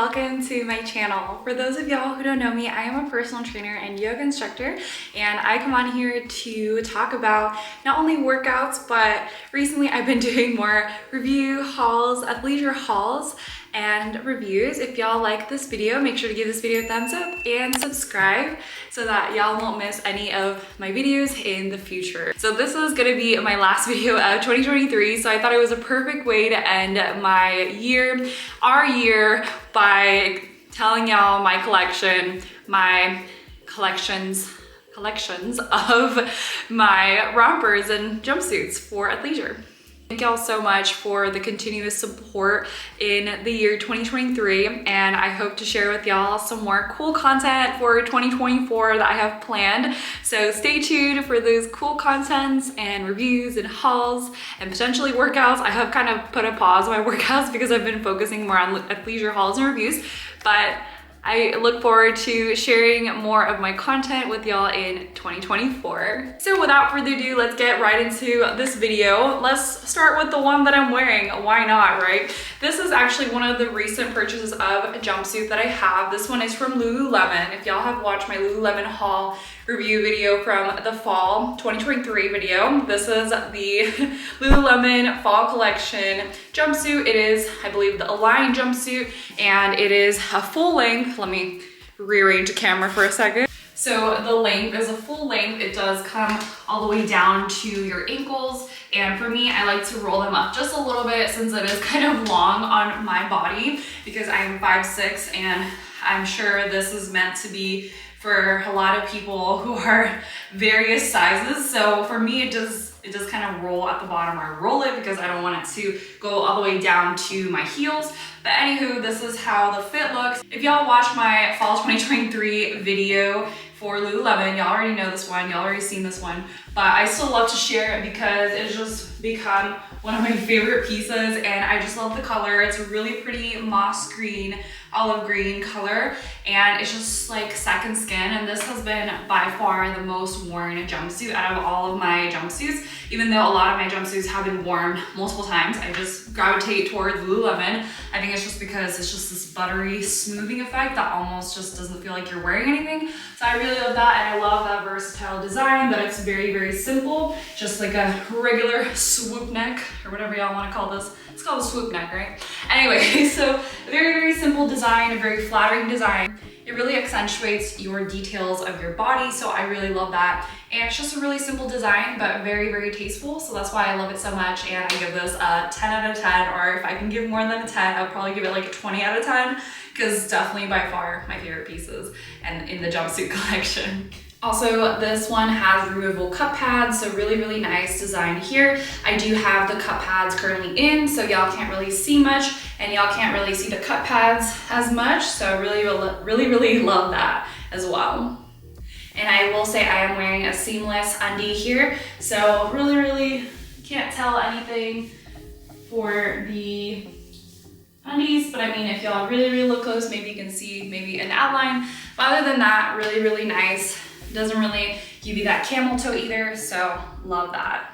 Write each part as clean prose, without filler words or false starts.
welcome to my channel. For those of y'all who don't know me, I am a personal trainer and yoga instructor, and I come on here to talk about not only workouts, but recently I've been doing more review hauls, athleisure hauls and reviews. If y'all like this video, make sure to give this video a thumbs up and subscribe so that y'all won't miss any of my videos in the future. So this is gonna be my last video of 2023, so I thought it was a perfect way to end my year, our year, by telling y'all my collections of my rompers and jumpsuits for athleisure. Thank y'all so much for the continuous support in the year 2023, and I hope to share with y'all some more cool content for 2024 that I have planned. So stay tuned for those cool contents and reviews and hauls and potentially workouts. I have kind of put a pause on my workouts because I've been focusing more on athleisure hauls and reviews, but I look forward to sharing more of my content with y'all in 2024. So without further ado, let's get right into this video. Let's start with the one that I'm wearing. Why not, right? This is actually one of the recent purchases of a jumpsuit that I have. This one is from Lululemon. If y'all have watched my Lululemon haul review video from the fall 2023 video, this is the Lululemon fall collection jumpsuit. It is, I believe, the Align jumpsuit, and it is a full length. Let me rearrange the camera for a second. So the length is a full length. It does come all the way down to your ankles, and for me, I like to roll them up just a little bit since it is kind of long on my body because I'm 5'6", and I'm sure this is meant to be for a lot of people who are various sizes. So for me, it does kind of roll at the bottom. I roll it because I don't want it to go all the way down to my heels. But anywho, this is how the fit looks. If y'all watched my fall 2023 video for Lululemon, y'all already know this one, y'all already seen this one, but I still love to share it because it's just become one of my favorite pieces, and I just love the color. It's a really pretty moss green, olive green color, and it's just like second skin, and this has been by far the most worn jumpsuit out of all of my jumpsuits. Even though a lot of my jumpsuits have been worn multiple times, I just gravitate towards Lululemon. I think it's just because it's just this buttery smoothing effect that almost just doesn't feel like you're wearing anything. So I really love that, and I love that versatile design, that it's very, very simple, just like a regular swoop neck, or whatever y'all want to call this. It's called a swoop neck, right? Anyway, so a very, very simple design, a very flattering design. It really accentuates your details of your body, so I really love that. And it's just a really simple design, but very, very tasteful, so that's why I love it so much, and I give this a 10 out of 10, or if I can give more than a 10, I'll probably give it like a 20 out of 10, because definitely by far my favorite pieces and in the jumpsuit collection. Also, this one has removable cup pads, so really, really nice design here. I do have the cup pads currently in, so y'all can't really see much, and y'all can't really see the cup pads as much, so really, really love that as well. And I will say I am wearing a seamless undie here, so really can't tell anything for the undies, but I mean, if y'all really look close, maybe you can see maybe an outline. But other than that, really nice. Doesn't really give you that camel toe either, so love that.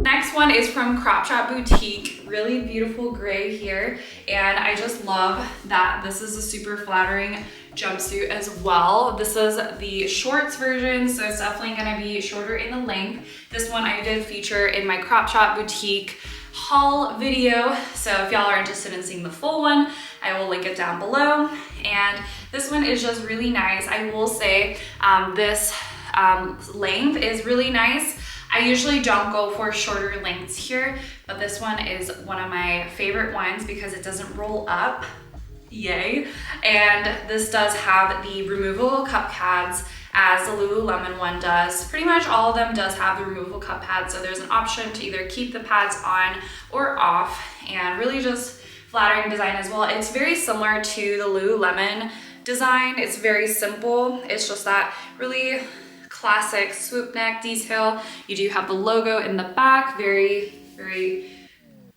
Next one is from Crop Shop Boutique, really beautiful gray here, and I just love that this is a super flattering jumpsuit as well. This is the shorts version, so it's definitely gonna be shorter in the length. This one I did feature in my Crop Shop Boutique haul video, so if y'all are interested in seeing the full one, I will link it down below. And this one is just really nice. I will say this length is really nice. I usually don't go for shorter lengths here, but this one is one of my favorite ones because it doesn't roll up, yay. And this does have the removable cup pads as the Lululemon one does. Pretty much all of them does have the removable cup pads, so there's an option to either keep the pads on or off, and really just flattering design as well. It's very similar to the Lululemon design. It's very simple. It's just that really classic swoop neck detail. You do have the logo in the back, very, very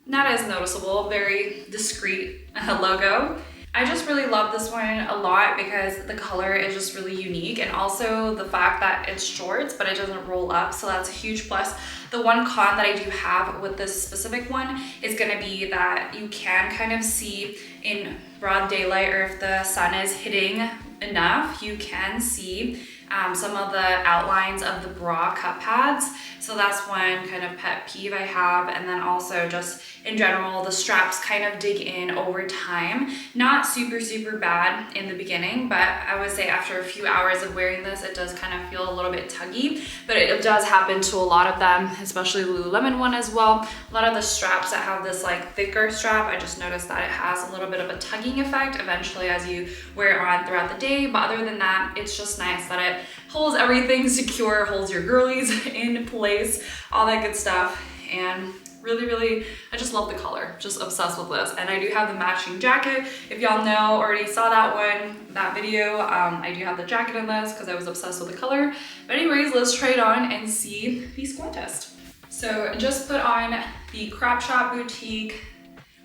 not as noticeable, very discreet logo. I just really love this one a lot because the color is just really unique, and also the fact that it's shorts but it doesn't roll up, so that's a huge plus. The one con that I do have with this specific one is going to be that you can kind of see in broad daylight, or if the sun is hitting enough, you can see some of the outlines of the bra cup pads. So that's one kind of pet peeve I have. And then also just in general, the straps kind of dig in over time. Not super, super bad in the beginning, but I would say after a few hours of wearing this, it does kind of feel a little bit tuggy, but it does happen to a lot of them, especially Lululemon one as well. A lot of the straps that have this like thicker strap, I just noticed that it has a little bit of a tugging effect eventually as you wear it on throughout the day. But other than that, it's just nice that it holds everything secure, holds your girlies in place, all that good stuff. And really, I just love the color, just obsessed with this. And I do have the matching jacket. If y'all know, already saw that video, I do have the jacket in this because I was obsessed with the color. But anyways, let's try it on and see the squat test. So just put on the Crop Shop Boutique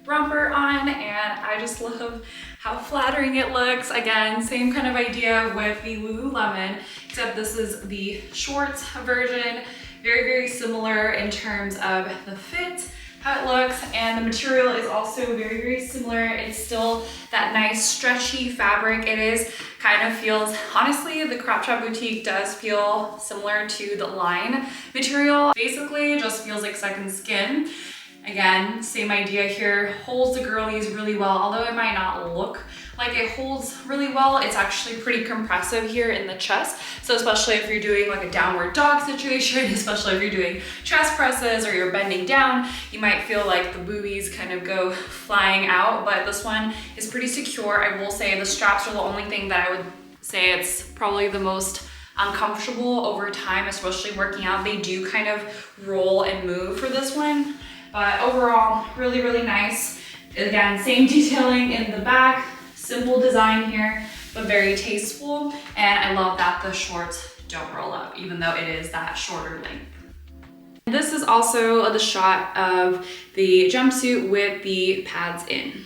romper on, and I just love how flattering it looks. Again, same kind of idea with the Lululemon, except this is the shorts version. Very similar in terms of the fit, how it looks, and the material is also very similar. It's still that nice stretchy fabric. It is kind of feels, honestly, the Crop Shop Boutique does feel similar to the Line material. Basically, it just feels like second skin. Again, same idea here, holds the girlies really well, although it might not look like it holds really well. It's actually pretty compressive here in the chest. So especially if you're doing like a downward dog situation, especially if you're doing chest presses or you're bending down, you might feel like the boobies kind of go flying out, but this one is pretty secure. I will say the straps are the only thing that I would say it's probably the most uncomfortable over time, especially working out. They do kind of roll and move for this one. But overall, really nice. Again, same detailing in the back, simple design here, but very tasteful. And I love that the shorts don't roll up, even though it is that shorter length. This is also the shot of the jumpsuit with the pads in.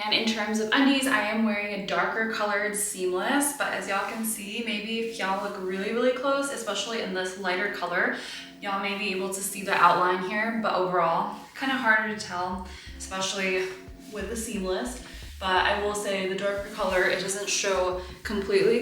And in terms of undies, I am wearing a darker colored seamless, but as y'all can see, maybe if y'all look really close, especially in this lighter color, y'all may be able to see the outline here, but overall, kind of harder to tell, especially with the seamless. But I will say the darker color, it doesn't show completely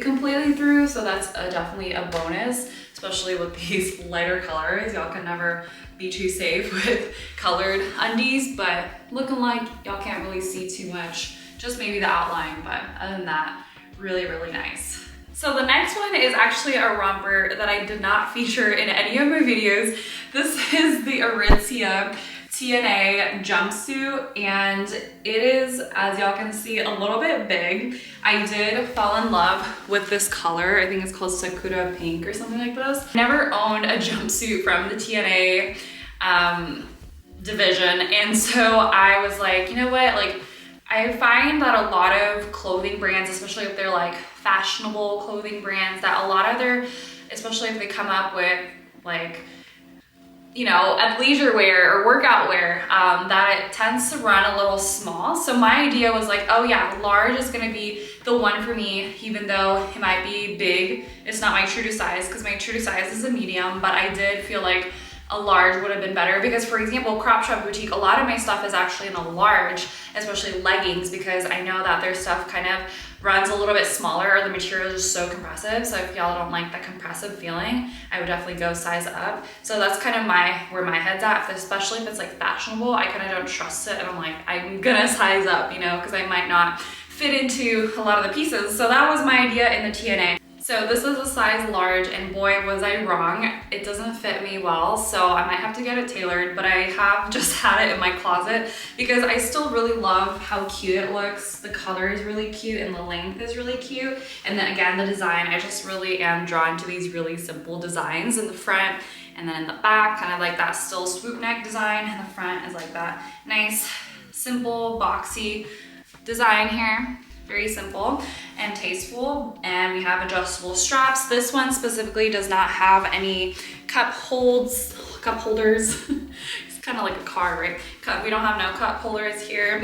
through, so that's definitely a bonus, especially with these lighter colors. Y'all can never be too safe with colored undies, but looking like y'all can't really see too much, just maybe the outline, but other than that, really nice. So the next one is actually a romper that I did not feature in any of my videos. This is the Aritzia TNA jumpsuit, and it is, as y'all can see, a little bit big. I did fall in love with this color. I think it's called Sakura Pink or something like this. Never owned a jumpsuit from the TNA division, and so I was like, you know what, like, I find that a lot of clothing brands, especially if they're like fashionable clothing brands, that a lot of their, especially if they come up with like, you know, athleisure wear or workout wear, that it tends to run a little small. So my idea was like, oh yeah, large is gonna be the one for me, even though it might be big. It's not my true to size, because my true to size is a medium, but I did feel like a large would have been better, because for example, Crop Shop Boutique, a lot of my stuff is actually in a large, especially leggings, because I know that their stuff kind of runs a little bit smaller or the material is just so compressive. So if y'all don't like the compressive feeling, I would definitely go size up. So that's kind of where my head's at, especially if it's like fashionable. I kind of don't trust it and I'm like, I'm gonna size up, you know, because I might not fit into a lot of the pieces. So that was my idea in the TNA. So this is a size large, and boy was I wrong. It doesn't fit me well, so I might have to get it tailored, but I have just had it in my closet because I still really love how cute it looks. The color is really cute and the length is really cute. And then again, the design, I just really am drawn to these really simple designs in the front and then in the back, kind of like that still swoop neck design. And the front is like that nice, simple, boxy design here. Very simple and tasteful, and we have adjustable straps. This one specifically does not have any cup holders. It's kind of like a car, right? We don't have no cup holders here.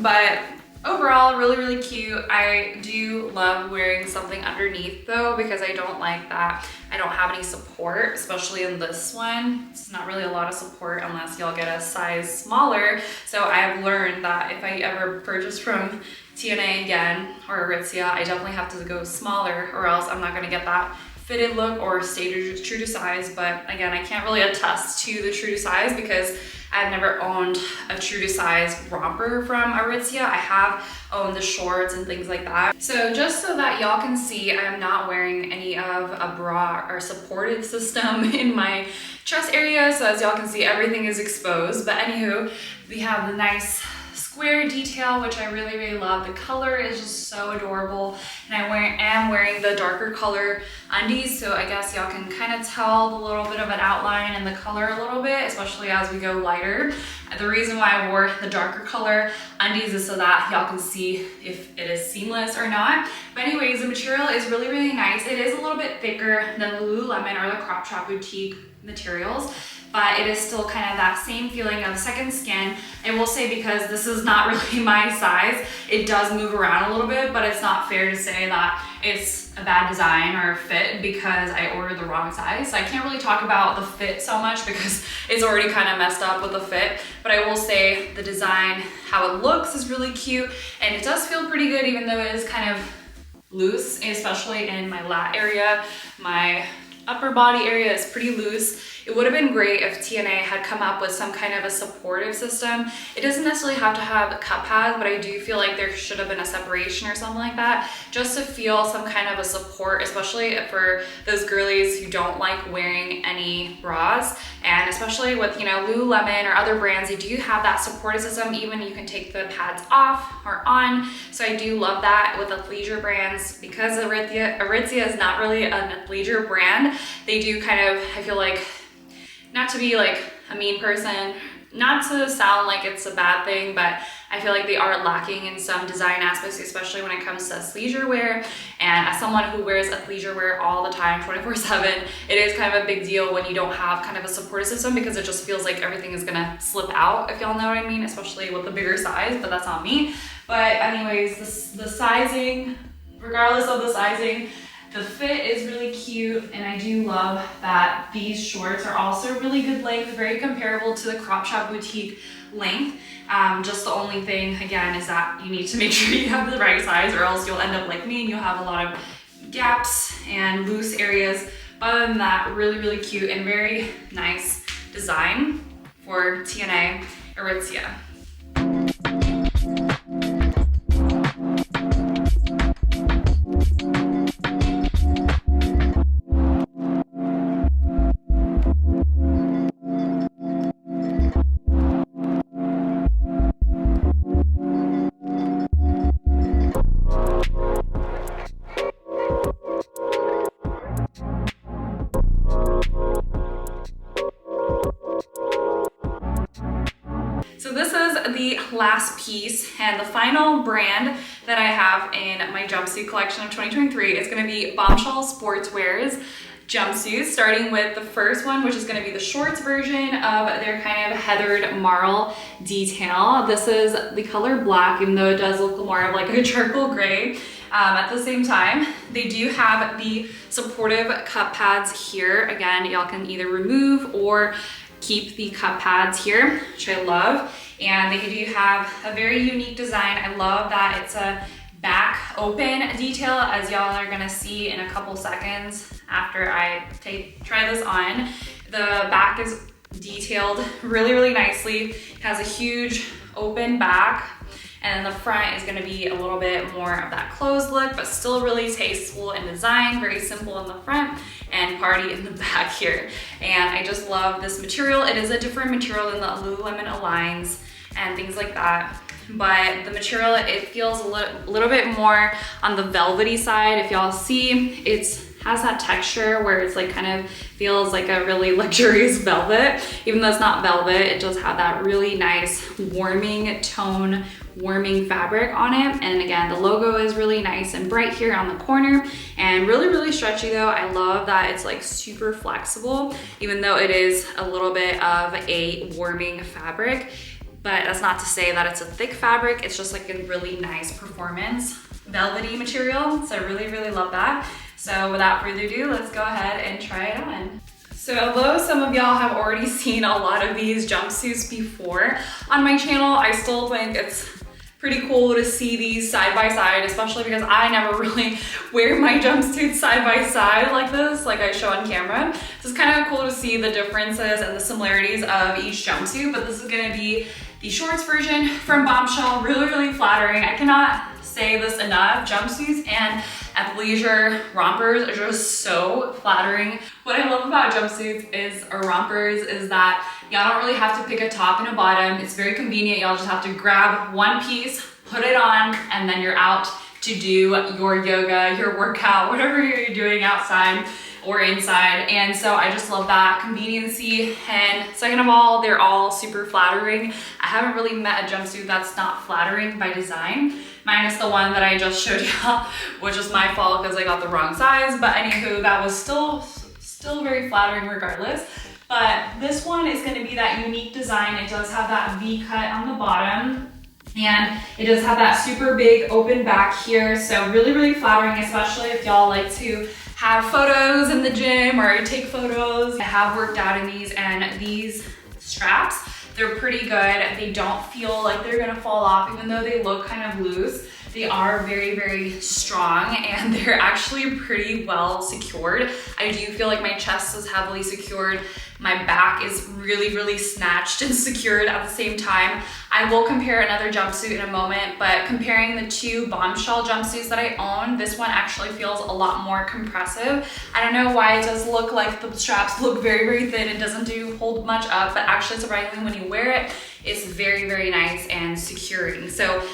But overall, really, really cute. I do love wearing something underneath though, because I don't like that I don't have any support, especially in this one. It's not really a lot of support unless y'all get a size smaller. So I have learned that if I ever purchase from TNA again or Aritzia, I definitely have to go smaller or else I'm not gonna get that fitted look or stay true to size. But again, I can't really attest to the true to size because I've never owned a true to size romper from Aritzia. I have owned the shorts and things like that. So just so that y'all can see, I'm not wearing any of a bra or supportive system in my chest area. So as y'all can see, everything is exposed. But anywho, we have the nice square detail, which I really, really love. The color is just so adorable. And I am wearing the darker color undies, so I guess y'all can kind of tell the little bit of an outline in the color a little bit, especially as we go lighter. The reason why I wore the darker color undies is so that y'all can see if it is seamless or not. But anyways, the material is really, really nice. It is a little bit thicker than the Lululemon or the Crop Shop Boutique materials, but it is still kind of that same feeling of second skin. I will say, because this is not really my size, it does move around a little bit, but it's not fair to say that it's a bad design or fit because I ordered the wrong size. So I can't really talk about the fit so much because it's already kind of messed up with the fit, but I will say the design, how it looks is really cute, and it does feel pretty good even though it is kind of loose, especially in my lat area. My upper body area is pretty loose. It would have been great if TNA had come up with some kind of a supportive system. It doesn't necessarily have to have cup pads, but I do feel like there should have been a separation or something like that, just to feel some kind of a support, especially for those girlies who don't like wearing any bras. And especially with, you know, Lululemon or other brands, they do have that supportive system. Even you can take the pads off or on. So I do love that with athleisure brands, because Aritzia is not really an athleisure brand. They do kind of, I feel like, not to be like a mean person, not to sound like it's a bad thing, but I feel like they are lacking in some design aspects, especially when it comes to athleisure wear. And as someone who wears athleisure wear all the time, 24/7, it is kind of a big deal when you don't have kind of a supportive system, because it just feels like everything is gonna slip out, if y'all know what I mean, especially with the bigger size, but that's not me. But anyways, the sizing, regardless of the sizing, the fit is really cute, and I do love that these shorts are also really good length, very comparable to the Crop Shop Boutique length. Just the only thing, again, is that you need to make sure you have the right size, or else you'll end up like me and you'll have a lot of gaps and loose areas. But other than that, really, really cute and very nice design for TNA Aritzia. So this is the last piece and the final brand that I have in my jumpsuit collection of 2023. It's gonna be Bombshell Sportswear's jumpsuits, starting with the first one, which is gonna be the shorts version of their kind of heathered marl detail. This is the color black, even though it does look more of like a charcoal gray. At the same time, they do have the supportive cup pads here. Again, y'all can either remove or keep the cup pads here, which I love. and they do have a very unique design. I love that it's a back open detail, as y'all are gonna see in a couple seconds after I try this on. The back is detailed really nicely. It has a huge open back, and the front is gonna be a little bit more of that closed look, but still really tasteful in design, very simple in the front and party in the back here. And I just love this material. It is a different material than the Lululemon Aligns and things like that. But the material, it feels a little bit more on the velvety side. If y'all see, it has that texture where it's like kind of feels like a really luxurious velvet. Even though it's not velvet, it does have that really nice warming tone, warming fabric on it. And again, the logo is really nice and bright here on the corner and really stretchy though. I love that it's like super flexible, even though it is a little bit of a warming fabric. But that's not to say that it's a thick fabric. It's just like a really nice performance velvety material. So I really love that. So without further ado, let's go ahead and try it on. So although some of y'all have already seen a lot of these jumpsuits before on my channel, I still think it's pretty cool to see these side by side, especially because I never really wear my jumpsuits side by side like this, like I show on camera. So it's kind of cool to see the differences and the similarities of each jumpsuit, but this is gonna be the shorts version from Bombshell. Really flattering. I cannot say this enough. Jumpsuits and athleisure rompers are just so flattering. What I love about jumpsuits or rompers is that y'all don't really have to pick a top and a bottom. It's very convenient. Y'all just have to grab one piece, put it on, and then you're out to do your yoga, your workout, whatever you're doing outside or inside. And so I just love that conveniency. And second of all, they're all super flattering. I haven't really met a jumpsuit that's not flattering by design, minus the one that I just showed y'all, which is my fault because I got the wrong size. But anywho, that was still very flattering regardless. But this one is gonna be that unique design. It does have that V cut on the bottom, and it does have that super big open back here. So really flattering, especially if y'all like to have photos in the gym or take photos. I have worked out in these, and these straps, they're pretty good. They don't feel like they're gonna fall off, even though they look kind of loose. They are very strong, and they're actually pretty well secured. I do feel like my chest is heavily secured. My back is really snatched and secured at the same time. I will compare another jumpsuit in a moment, but comparing the two Bombshell jumpsuits that I own, this one actually feels a lot more compressive. I don't know why it does look like the straps look very thin. It doesn't hold much up, but actually surprisingly when you wear it, it's very nice and securing. So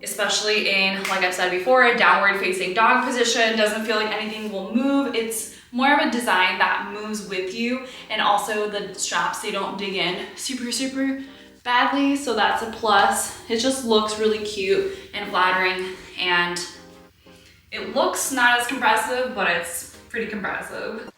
especially in, like I've said before, a downward facing dog position, doesn't feel like anything will move. It's more of a design that moves with you, and also the straps, they don't dig in super badly, so that's a plus. It just looks really cute and flattering, and it looks not as compressive, but it's pretty compressive.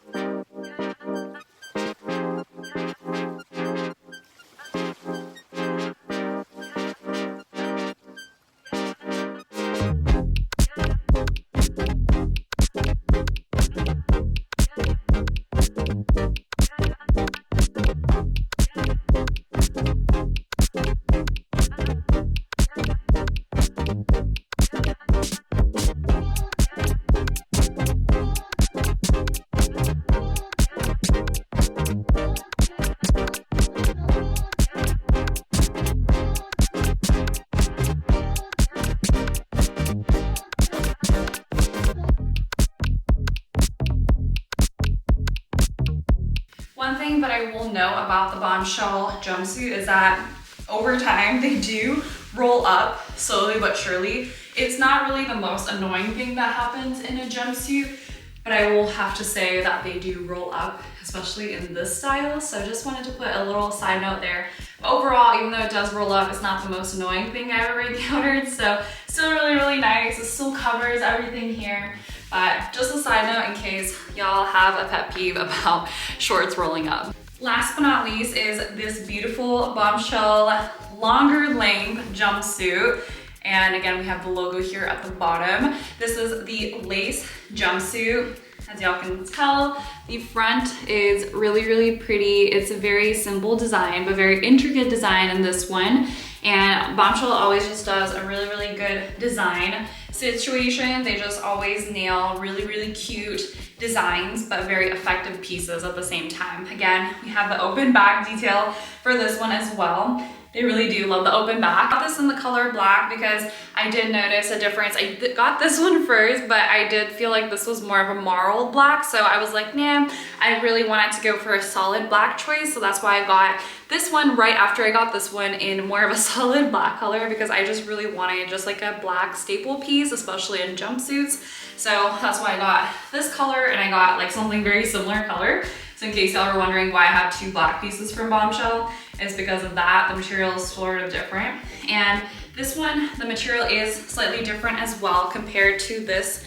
One thing that I will know about the Bombshell jumpsuit is that over time they do roll up slowly but surely. It's not really the most annoying thing that happens in a jumpsuit, but I will have to say that they do roll up, especially in this style. So I just wanted to put a little side note there. But overall, even though it does roll up, it's not the most annoying thing I've ever encountered. So still really nice. It still covers everything here. But just a side note in case y'all have a pet peeve about shorts rolling up. Last but not least is this beautiful Bombshell longer length jumpsuit. And again, we have the logo here at the bottom. This is the lace jumpsuit. As y'all can tell, the front is really, really pretty. It's a very simple design, but very intricate design in this one. And Bombshell always just does a really, really good design situation. They just always nail really, really cute designs, but very effective pieces at the same time. Again, we have the open back detail for this one as well. They really do love the open back. I got this in the color black because I did notice a difference. I got this one first, but I did feel like this was more of a marled black. So I was like, nah, I really wanted to go for a solid black choice. So that's why I got this one right after I got this one in more of a solid black color, because I just really wanted just like a black staple piece, especially in jumpsuits. So that's why I got this color, and I got like something very similar color. So in case y'all are wondering why I have two black pieces from Bombshell, it's because of that. The material is sort of different. And this one, the material is slightly different as well compared to this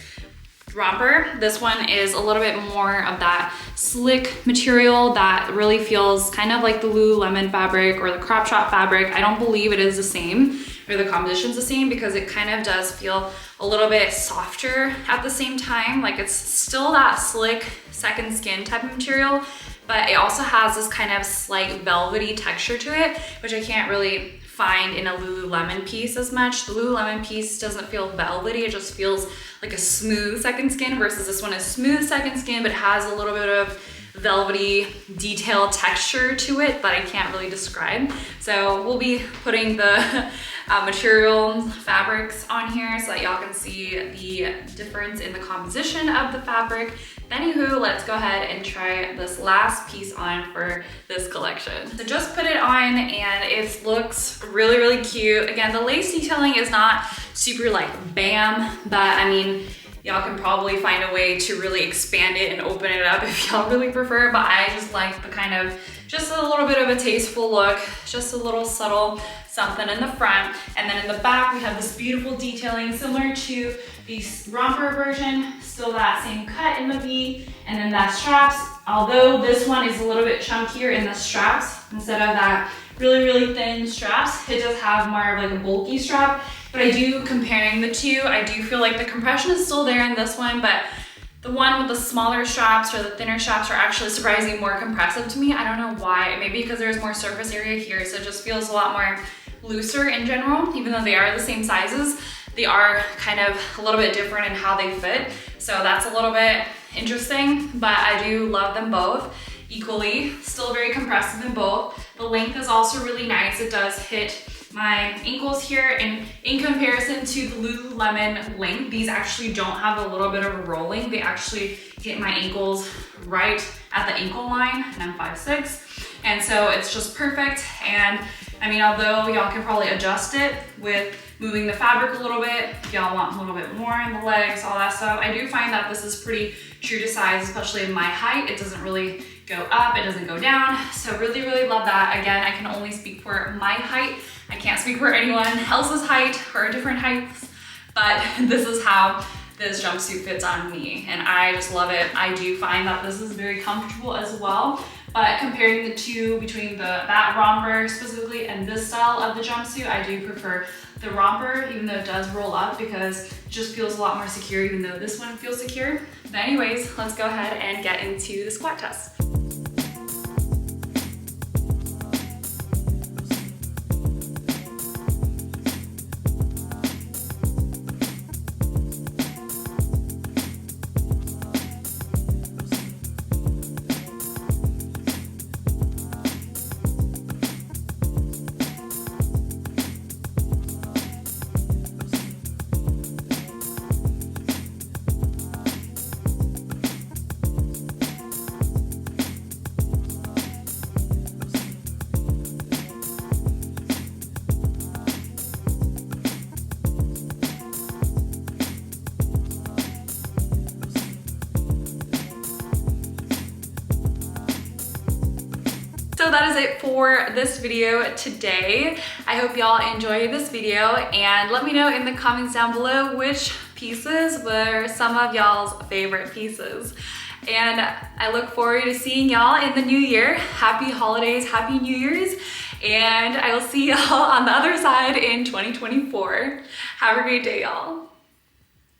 romper. This one is a little bit more of that slick material that really feels kind of like the Lululemon fabric or the crop shop fabric. I don't believe it is the same, or the composition's the same, because it kind of does feel a little bit softer at the same time. Like it's still that slick second skin type of material, but it also has this kind of slight velvety texture to it, which I can't really find in a Lululemon piece as much. The Lululemon piece doesn't feel velvety, it just feels like a smooth second skin, versus this one is smooth second skin, but has a little bit of velvety detail texture to it that I can't really describe. So we'll be putting the material fabrics on here so that y'all can see the difference in the composition of the fabric. Anywho, let's go ahead and try this last piece on for this collection. So just put it on and it looks really, really cute. Again, the lace detailing is not super like bam, but I mean, y'all can probably find a way to really expand it and open it up if y'all really prefer, but I just like the kind of, just a little bit of a tasteful look, just a little subtle something in the front. And then in the back, we have this beautiful detailing similar to the romper version, still that same cut in the V, and then that straps, although this one is a little bit chunkier in the straps, instead of that really, really thin straps, it does have more of like a bulky strap. But I do, comparing the two, I do feel like the compression is still there in this one, but the one with the smaller straps or the thinner straps are actually surprisingly more compressive to me. I don't know why, maybe because there's more surface area here, so it just feels a lot more looser in general. Even though they are the same sizes, they are kind of a little bit different in how they fit. So that's a little bit interesting, but I do love them both equally. Still very compressive in both. The length is also really nice. It does hit my ankles here, and in comparison to the Lululemon length, these actually don't have a little bit of a rolling. They actually hit my ankles right at the ankle line, and I'm 5'6", and so it's just perfect. And I mean, although y'all can probably adjust it with moving the fabric a little bit, if y'all want a little bit more in the legs, all that stuff, I do find that this is pretty true to size, especially in my height. It doesn't really go up, it doesn't go down, so really, really love that. Again, I can only speak for my height. I can't speak for anyone else's height or different heights, but this is how this jumpsuit fits on me, and I just love it. I do find that this is very comfortable as well, but comparing the two, between that romper specifically and this style of the jumpsuit, I do prefer the romper, even though it does roll up, because it just feels a lot more secure, even though this one feels secure. But anyways, let's go ahead and get into the squat test. So that is it for this video today. I hope y'all enjoyed this video, and let me know in the comments down below which pieces were some of y'all's favorite pieces. And I look forward to seeing y'all in the new year. Happy holidays, happy New Year's, And I will see y'all on the other side in 2024. Have a great day, y'all.